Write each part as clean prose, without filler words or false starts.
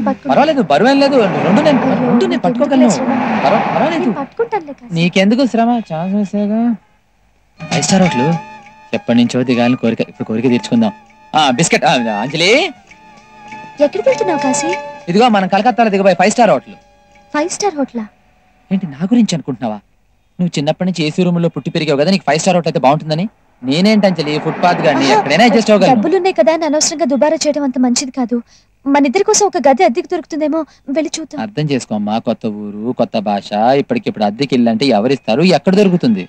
పర్వాలేదు, బరువేం లేదు. రెండు నేను పట్టుకోగలను. పర్వాలేదు, నీకెందుకు శ్రమ? చాలా 5 స్టార్ హోటల్ ఎప్పటి నుంచో దిగాలని కోరిక, ఇప్పుడు కోరిక తీర్చుకుందాం. బిస్కెట్. అంజలి, ఎక్కడికి వెళ్తున్నావు కాశీ? ఇదిగో మనం కలకత్తాలో దిగబోయే 5 స్టార్ హోటల్. 5 స్టార్ హోటలా? ఏంటి నా గురించి అనుకుంటున్నావా? నువ్వు చిన్నప్పటి నుంచి ఏసీ రూమ్ లో పుట్టి పెరిగావు కదా, నీకు 5 స్టార్ హోటల్ అయితే బాగుంటుందని. నేనేంటి అంజలి, ఫుట్పాత్ గానీ ఎక్కడైనా అడ్జస్ట్ అవ్వగలను. డబ్బులున్నాయి కదా అని అనవసరంగా దుబారా చేయడం అంత మంచిది కాదు. మన ఇద్దరి కోసం ఒక గది అద్దెకి దొరుకుతుందేమో, వెళ్ళి చూద్దాం. అర్థం చేసుకోమ్మా, కొత్త ఊరు, కొత్త భాష. ఇప్పటికిప్పుడు అద్దెకి ఇల్లంటే ఎవరిస్తారు, ఎక్కడ దొరుకుతుంది?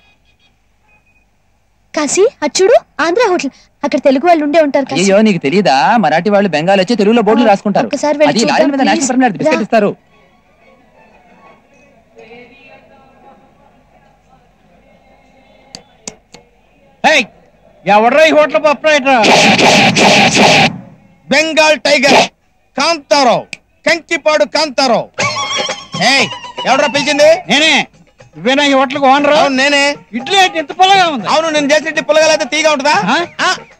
కాశీ, అటు చూడు, ఆంధ్ర హోటల్. అక్కడ తెలుగు వాళ్ళు ఉండే ఉంటారు. అయ్యో, నీకు తెలియదా? మరాఠీ వాళ్ళు బెంగాల్ వచ్చి తెలుగులో బోర్డులు రాసుకుంటారు. అది లారీ మీద నేషనల్ పర్మిట్ బిస్కెట్ ఇస్తారు. ఎవడ్రా ఈ hotel proprietor? Bengal tiger Kantharao, Kankipadu Kantharao. ఎవడ్రా పిలిచింది? నేనే. నువ్వేనా ఈ హోటల్ ఓనర్? నేనే. ఇడ్లీ ఎంత పుల్లగా ఉంది? అవును, నేను చేసిన ఇడ్లీ పుల్లగా అయితే తీగా ఉంటుందా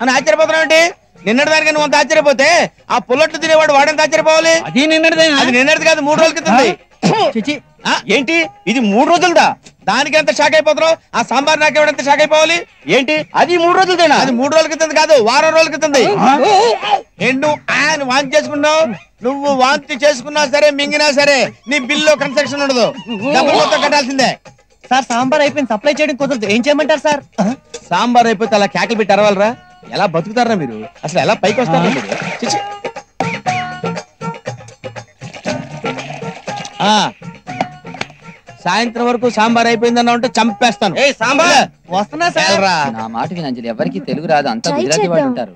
అని ఆశ్చర్యపోతున్నా ఏంటి? నిన్నటి దానికి నువ్వు అంత ఆశ్చర్యపోతే ఆ పుల్లట్లు తినేవాడు వాడెంత ఆశ్చర్యపోవాలి? అది నిన్నటిది. అది నిన్నటిది కాదు, 3 రోజుల క్రితం. ఏంటి ఇది 3 రోజులదా? దానికి ఎంత షాక్ అయిపోతున్నావు? ఆ సాంబార్ నాకెవడంత షాక్ అయిపోవాలి ఏంటి? అది 3 రోజులదేనా? అది 3 రోజుల క్రితం కాదు, వారం రోజుల క్రితం. నువ్వు ఆయన వాంతి చేసుకున్నావు. నువ్వు వాంతి చేసుకున్నా సరే, మింగినా సరే, నీ బిల్లో కన్స్ట్రక్షన్ ఉండదు, డబ్బులు మొత్తం కట్టాల్సిందే. సార్, సాంబార్ అయిపోయింది, సప్లై చేయడం కుదరదు. ఏం చేయమంటారు సార్? సాంబార్ అయిపోతే అలా కేకలు పెట్టి అరవాలరా? ఎలా బతుకుతారా మీరు? అసలు ఎలా పైకి వస్తారా మీరు? సాయంత్రం వరకు సాంబార్ అయిపోయిందన్నా ఉంటే చంపేస్తాను. వస్తున్నా సార్. నా మాట విని అంజలి, ఎవరికి తెలుగు రాదు, అంతా గుజరాతీ వాళ్ళు ఉంటారు.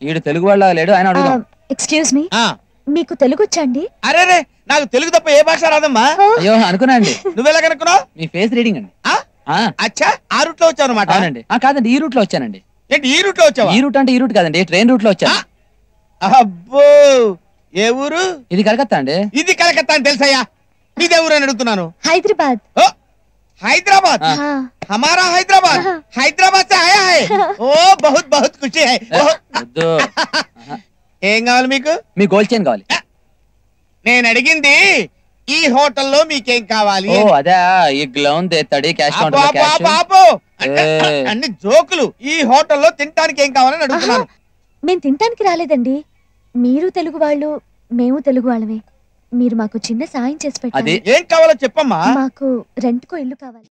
ఈడు తెలుగు వాళ్ళ లేడు, ఆయన అడుగుదాం. ఎక్స్క్యూజ్ మీ, మీకు తెలుగు వచ్చండి? అరే, నాకు తెలుగు తప్ప ఏ భాష రాదమ్మా. అయ్యో, అనుకున్నా అండి. నువ్వెలా కనుక్కున్నావు? మీ ఫేస్ రీడింగ్ అండి. అచ్చా, ఆ రూట్ లో వచ్చావు అనమాట? అవునండి. కాదండి, ఈ రూట్ లో వచ్చానండి. ఏంటి ఈ రూట్ లో వచ్చావా? ఈ రూట్ అంటే ఈ రూట్ కాదండి, ట్రైన్ రూట్ లో వచ్చా. అబ్బో, ఏ ఊరు? ఇది కలకత్తా అండి. ఇది కలకత్తా అని తెలుసయ్యా. నీదే ఊరు అని అడుగుతున్నాను. హైదరాబాద్. हैदराबाद? हमारा हैदराबाद, हैदराबाद से आया है। ओ बहुत बहुत खुशी है। ఏం కావాలి మీకు? మీ గోల్డ్ చైన్ కావాలి. నేను అడిగింది ఈ హోటల్లో మీకేం కావాలి? ఓ అదే, ఈ గ్లౌన్ తెత్తడి క్యాష్ కౌంటర్ లో క్యాష్. బాబు అన్ని జోకులు. ఈ హోటల్లో తినడానికి ఏం కావాలని అడుగుతున్నాను. మేము తినడానికి రాలేదండి. మీరు తెలుగు వాళ్ళు, మేము తెలుగు వాళ్ళమే. మీరు మాకు చిన్న సాయం చేసి పెట్టాలి. ఏం కావాలో చెప్పమ్మా. మాకు రెంట్కో ఇల్లు కావాలి.